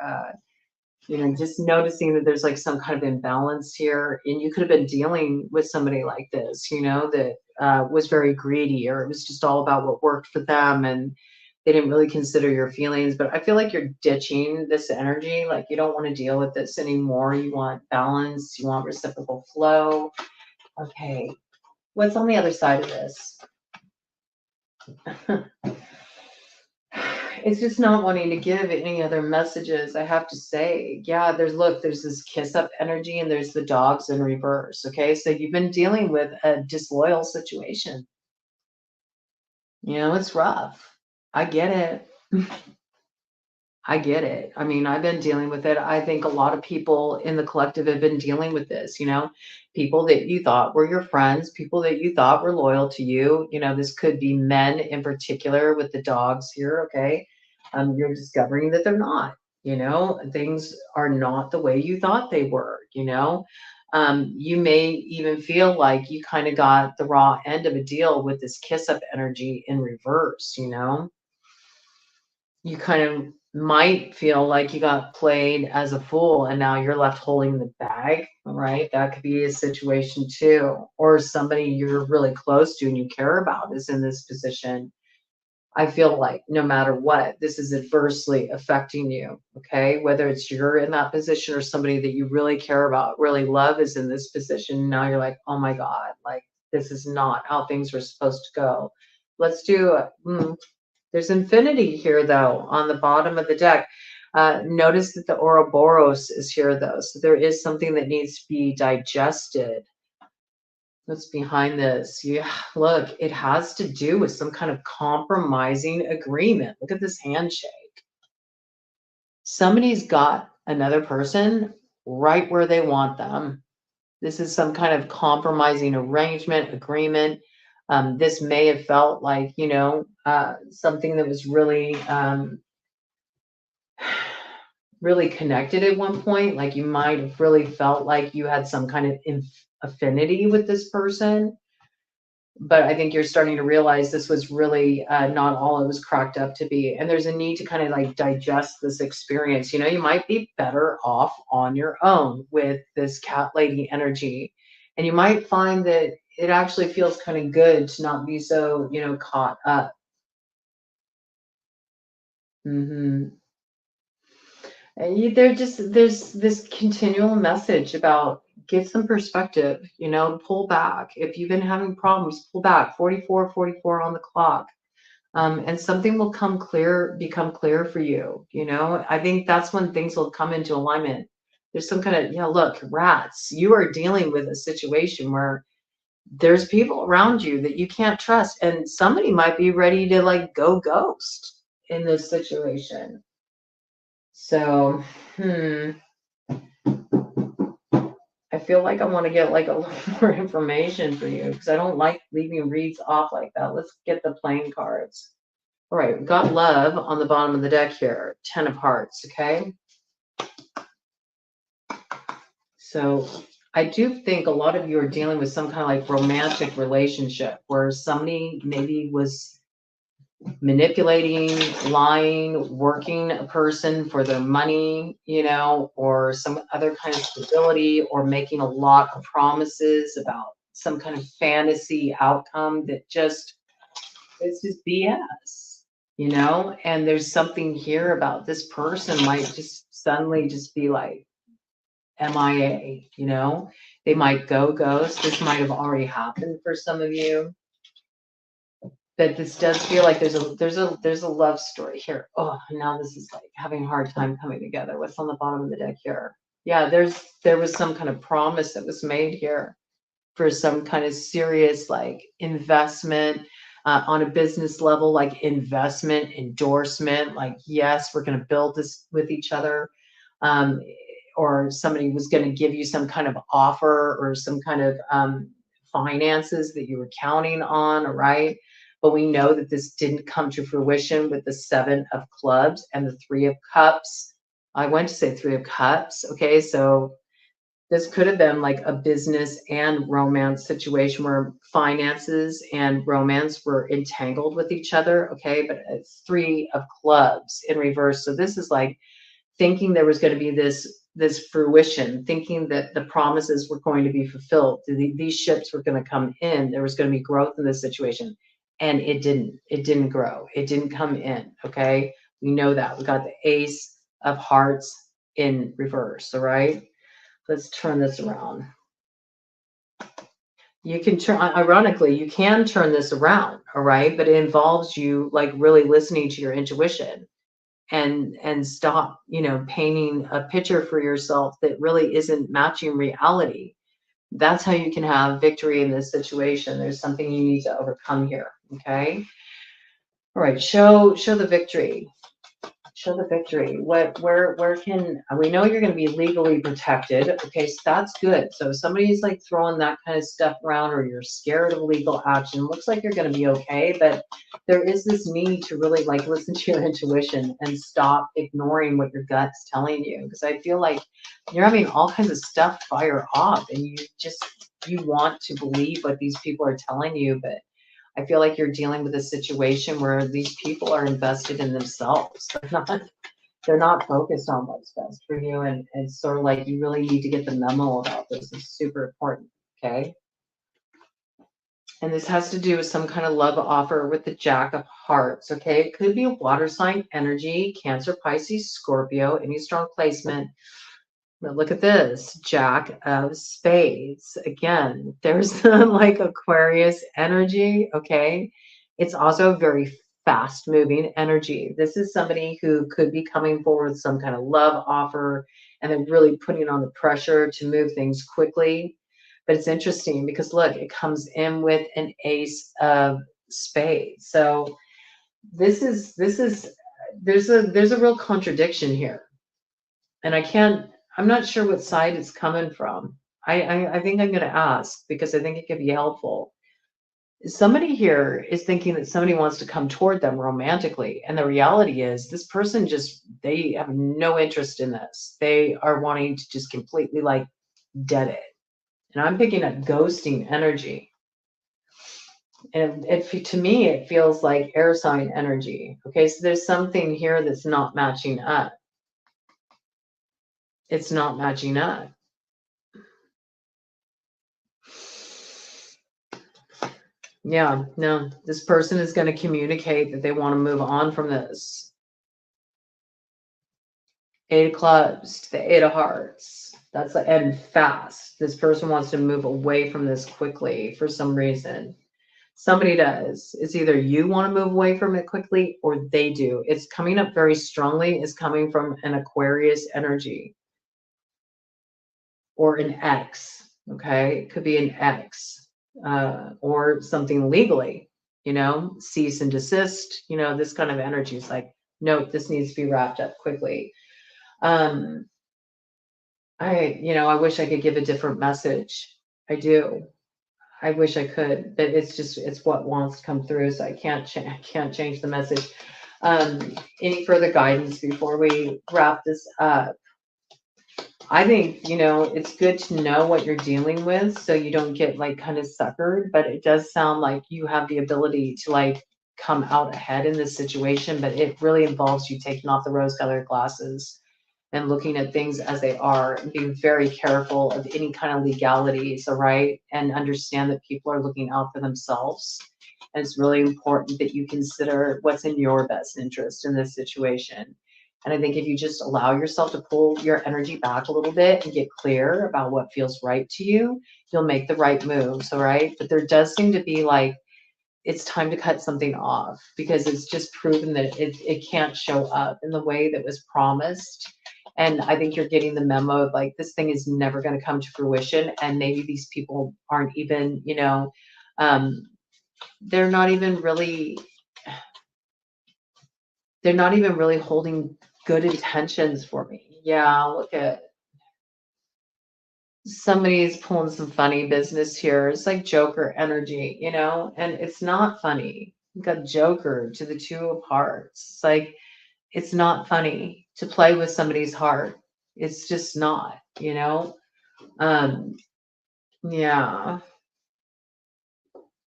you know, just noticing that there's like some kind of imbalance here. And you could have been dealing with somebody like this, you know, that was very greedy, or it was just all about what worked for them. And they didn't really consider your feelings. But I feel like you're ditching this energy. Like you don't want to deal with this anymore. You want balance, you want reciprocal flow. Okay. What's on the other side of this? It's just not wanting to give any other messages, I have to say. Yeah, there's this kiss up energy, and there's the dogs in reverse. Okay, so you've been dealing with a disloyal situation. You know, it's rough. I get it. I get it. I mean, I've been dealing with it. I think a lot of people in the collective have been dealing with this, you know, people that you thought were your friends, people that you thought were loyal to you. You know, this could be men in particular with the dogs here, okay? You're discovering that they're not, you know, things are not the way you thought they were, you know. You may even feel like you kind of got the raw end of a deal with this kiss up energy in reverse, you know. You kind of might feel like you got played as a fool, and now you're left holding the bag, right? That could be a situation too. Or somebody you're really close to and you care about is in this position. I feel like no matter what, this is adversely affecting you, okay? Whether it's you're in that position, or somebody that you really care about, really love is in this position. Now you're like, oh my God, like this is not how things were supposed to go. Let's do it. There's infinity here, though, on the bottom of the deck. Notice that the Ouroboros is here, though. So there is something that needs to be digested. What's behind this? Yeah, look, it has to do with some kind of compromising agreement. Look at this handshake. Somebody's got another person right where they want them. This is some kind of compromising arrangement, agreement. This may have felt like, you know, something that was really, really connected at one point. Like you might have really felt like you had some kind of affinity with this person. But I think you're starting to realize this was really not all it was cracked up to be. And there's a need to kind of like digest this experience. You know, you might be better off on your own with this cat lady energy. And you might find that it actually feels kind of good to not be so, you know, caught up. Mm-hmm. There's this continual message about get some perspective, you know, pull back. If you've been having problems, pull back. 44 on the clock. And something will become clear for you. You know, I think that's when things will come into alignment. There's some kind of, yeah, look, rats, you are dealing with a situation where there's people around you that you can't trust, and somebody might be ready to like go ghost. in this situation. So, I feel like I want to get like a little more information for you because I don't like leaving reads off like that. Let's get the playing cards. All right, we've got love on the bottom of the deck here, 10 of hearts, okay? So I do think a lot of you are dealing with some kind of like romantic relationship where somebody maybe was manipulating, lying, working a person for their money, you know, or some other kind of stability, or making a lot of promises about some kind of fantasy outcome that just, it's just BS, you know? And there's something here about this person might just suddenly just be like MIA, you know? They might go ghost. This might have already happened for some of you. But this does feel like there's a love story here. Oh, now this is like having a hard time coming together. What's on the bottom of the deck here? Yeah, there was some kind of promise that was made here for some kind of serious like investment on a business level, like investment, endorsement, like, yes, we're going to build this with each other. Or somebody was going to give you some kind of offer or some kind of finances that you were counting on, right? But we know that this didn't come to fruition with the 7 of clubs and the 3 of cups. I went to say 3 of cups. Okay, so this could have been like a business and romance situation where finances and romance were entangled with each other. Okay, but it's 3 of clubs in reverse. So this is like thinking there was going to be this fruition, thinking that the promises were going to be fulfilled. These ships were going to come in. There was going to be growth in this situation. And it didn't grow. It didn't come in. Okay. We know that. We got the Ace of Hearts in reverse. All right. Let's turn this around. You can turn, ironically, you can turn this around. All right. But it involves you like really listening to your intuition and stop, you know, painting a picture for yourself that really isn't matching reality. That's how you can have victory in this situation. There's something you need to overcome here. Okay. All right. Show the victory. Show the victory. Where can we know you're going to be legally protected? Okay, so that's good. So if somebody's like throwing that kind of stuff around, or you're scared of legal action, looks like you're going to be okay. But there is this need to really like listen to your intuition and stop ignoring what your gut's telling you. Because I feel like you're having all kinds of stuff fire off, and you want to believe what these people are telling you, but I feel like you're dealing with a situation where these people are invested in themselves. They're not focused on what's best for you. And it's sort of like you really need to get the memo about this. It's super important. Okay. And this has to do with some kind of love offer with the Jack of Hearts. Okay. It could be a water sign energy, Cancer, Pisces, Scorpio, any strong placement. But look at this, Jack of Spades. Again, there's the like Aquarius energy, okay? It's also very fast moving energy. This is somebody who could be coming forward with some kind of love offer and then really putting on the pressure to move things quickly. But it's interesting because look, it comes in with an Ace of Spades. So there's a real contradiction here. And I'm not sure what side it's coming from. I think I'm going to ask because I think it could be helpful. Somebody here is thinking that somebody wants to come toward them romantically. And the reality is this person they have no interest in this. They are wanting to just completely like dead it. And I'm picking up ghosting energy. And to me, it feels like air sign energy. Okay, so there's something here that's not matching up. It's not matching up. Yeah, no, this person is going to communicate that they want to move on from this. 8 of clubs to the 8 of hearts. That's the end fast. This person wants to move away from this quickly for some reason. Somebody does. It's either you want to move away from it quickly or they do. It's coming up very strongly. It's coming from an Aquarius energy or an ex. Okay, it could be an ex or something legally. You know, cease and desist, you know, this kind of energy is like, note, this needs to be wrapped up quickly. I I wish I could give a different message. I do. I wish I could, but it's what wants to come through, so I can't change the message. Any further guidance before we wrap this up? I think, it's good to know what you're dealing with so you don't get like kind of suckered, but it does sound like you have the ability to like come out ahead in this situation, but it really involves you taking off the rose-colored glasses and looking at things as they are and being very careful of any kind of legalities, all right? And understand that people are looking out for themselves. And it's really important that you consider what's in your best interest in this situation. And I think if you just allow yourself to pull your energy back a little bit and get clear about what feels right to you, you'll make the right moves, all right? But there does seem to be like, it's time to cut something off because it's just proven that it can't show up in the way that was promised. And I think you're getting the memo of like, this thing is never going to come to fruition. And maybe these people aren't even, um, they're not even really, holding good intentions for me. Yeah, look at somebody's pulling some funny business here. It's like Joker energy, and it's not funny. You got Joker to the two of hearts. It's like, it's not funny to play with somebody's heart. It's just not. Um, yeah,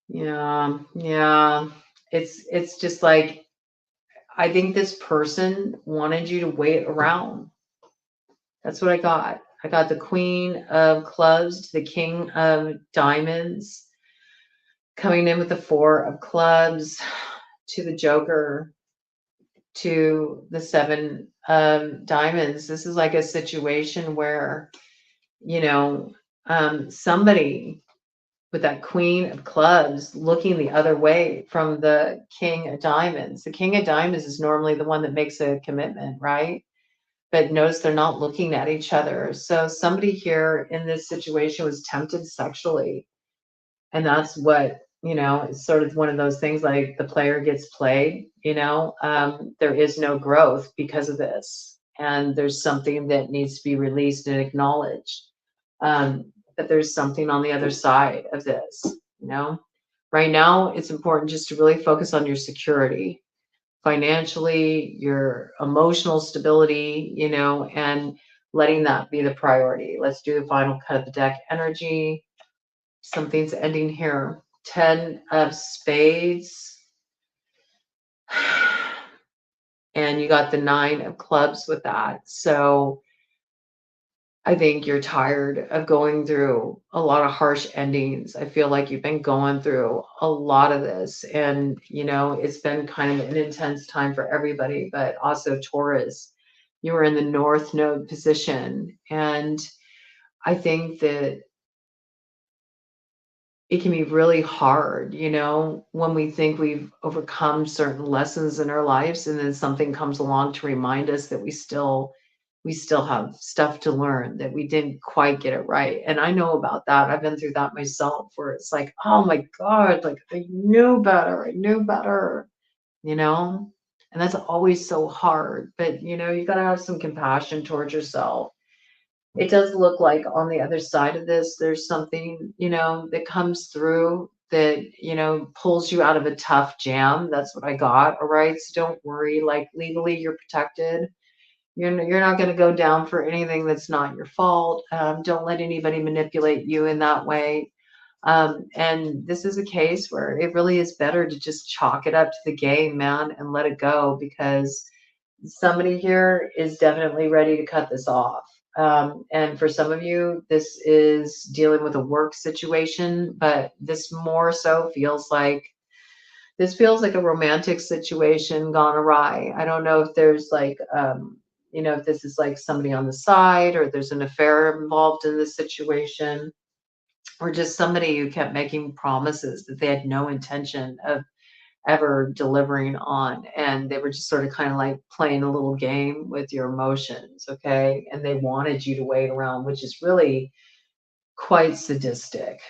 yeah. It's just like, I think this person wanted you to wait around. That's what I got. I got the Queen of Clubs to the King of Diamonds, coming in with the Four of Clubs to the Joker to the Seven of Diamonds. This is like a situation where, somebody with that Queen of Clubs looking the other way from the King of Diamonds. The King of Diamonds is normally the one that makes a commitment, right? But notice they're not looking at each other. So somebody here in this situation was tempted sexually. And that's what, it's sort of one of those things like the player gets played. There is no growth because of this. And there's something that needs to be released and acknowledged. That there's something on the other side of this. Right now, it's important just to really focus on your security financially, your emotional stability, and letting that be the priority. Let's do the final cut of the deck energy. Something's ending here. 10 of Spades. And you got the 9 of Clubs with that. So I think you're tired of going through a lot of harsh endings. I feel like you've been going through a lot of this, and it's been kind of an intense time for everybody, but also Taurus, you were in the North Node position. And I think that it can be really hard, when we think we've overcome certain lessons in our lives, and then something comes along to remind us that we still have stuff to learn, that we didn't quite get it right. And I know about that. I've been through that myself, where it's like, oh my God, like I knew better. I knew better, you know? And that's always so hard. But, you got to have some compassion towards yourself. It does look like on the other side of this, there's something, that comes through that, pulls you out of a tough jam. That's what I got. All right. So don't worry. Like legally, you're protected. You're not going to go down for anything that's not your fault. Don't let anybody manipulate you in that way. And this is a case where it really is better to just chalk it up to the game, man, and let it go, because somebody here is definitely ready to cut this off. And for some of you, this is dealing with a work situation, but this more so feels like a romantic situation gone awry. I don't know if there's like, if this is like somebody on the side, or there's an affair involved in this situation, or just somebody who kept making promises that they had no intention of ever delivering on. And they were just sort of kind of like playing a little game with your emotions. Okay. And they wanted you to wait around, which is really quite sadistic.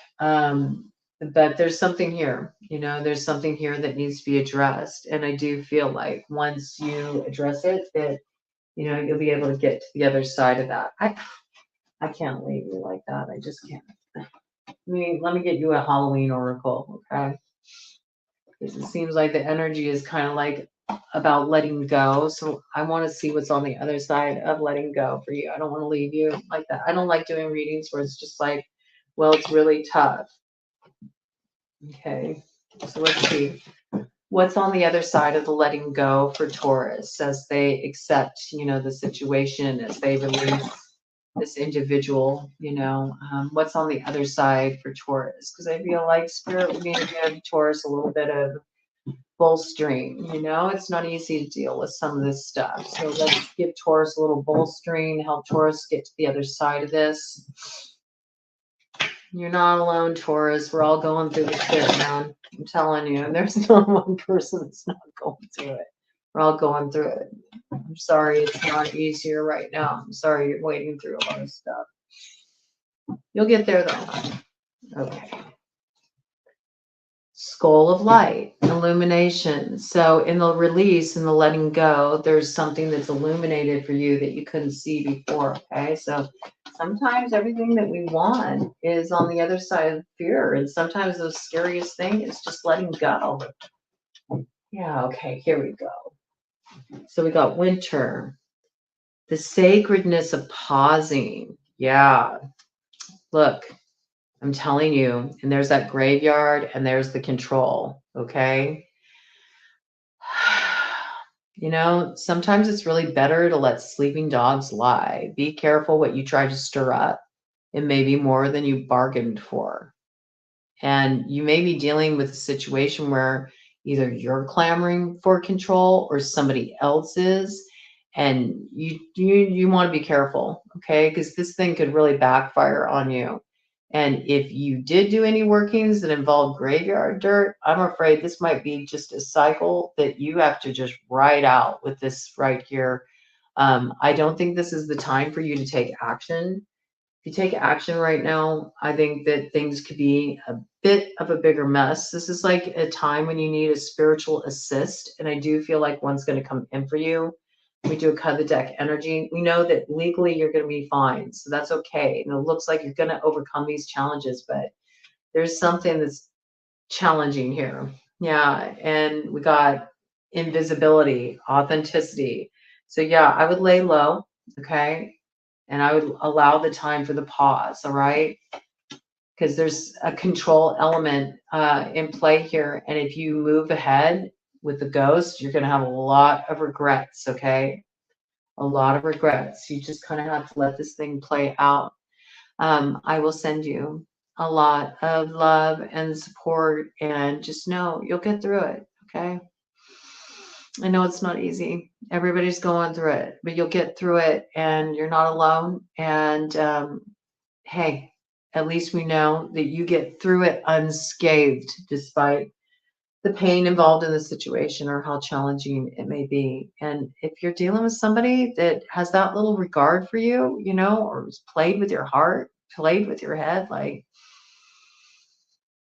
But there's something here, you know, there's something here that needs to be addressed. And I do feel like once you address it, that, you know, you'll be able to get to the other side of that. I can't leave you like that. I just can't. Let me get you a Halloween oracle, okay? Because it seems like the energy is kind of like about letting go. So I want to see what's on the other side of letting go for you. I don't want to leave you like that. I don't like doing readings where it's just like, well, it's really tough. Okay, so let's see. What's on the other side of the letting go for Taurus as they accept, you know, the situation, as they release this individual, you know, what's on the other side for Taurus? Because I feel like Spirit would need to give Taurus a little bit of bolstering, you know, it's not easy to deal with some of this stuff. So let's give Taurus a little bolstering, help Taurus get to the other side of this. You're not alone, Taurus. We're all going through the shit, man. I'm telling you, there's not one person that's not going through it. We're all going through it. I'm sorry it's not easier right now. I'm sorry you're wading through a lot of stuff. You'll get there though. Okay. Skull of light, illumination. So in the release and the letting go, there's something that's illuminated for you that you couldn't see before. Okay. So sometimes everything that we want is on the other side of fear. And sometimes the scariest thing is just letting go. Yeah. Okay. Here we go. So we got winter, the sacredness of pausing. Yeah. Look, I'm telling you, and there's that graveyard and there's the control. Okay. You know, sometimes it's really better to let sleeping dogs lie. Be careful what you try to stir up. It may be more than you bargained for. And you may be dealing with a situation where either you're clamoring for control or somebody else is. And you want to be careful, okay? Because this thing could really backfire on you. And if you did do any workings that involve graveyard dirt, I'm afraid this might be just a cycle that you have to just ride out with this right here. I don't think this is the time for you to take action. If you take action right now, I think that things could be a bit of a bigger mess. This is like a time when you need a spiritual assist. And I do feel like one's going to come in for you. We do a cut of the deck energy. We know that legally you're going to be fine. So that's okay. And it looks like you're going to overcome these challenges, but there's something that's challenging here. Yeah. And we got invisibility, authenticity. So yeah, I would lay low. Okay. And I would allow the time for the pause. All right. Because there's a control element in play here. And if you move ahead with the ghost, you're going to have a lot of regrets. Okay. A lot of regrets. You just kind of have to let this thing play out. I will send you a lot of love and support, and just know you'll get through it. Okay. I know it's not easy. Everybody's going through it, but you'll get through it and you're not alone. And hey, at least we know that you get through it unscathed despite the pain involved in the situation or how challenging it may be. And if you're dealing with somebody that has that little regard for you, you know, or has played with your heart, played with your head, like,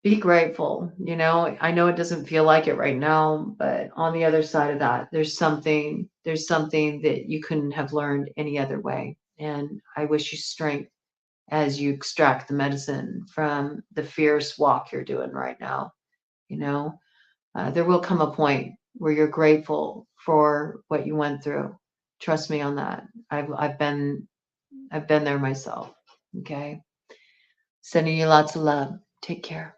be grateful. You know, I know it doesn't feel like it right now, but on the other side of that, there's something that you couldn't have learned any other way. And I wish you strength as you extract the medicine from the fierce walk you're doing right now. You know, there will come a point where you're grateful for what you went through. Trust me on that. I've been there myself. Okay. Sending you lots of love. Take care.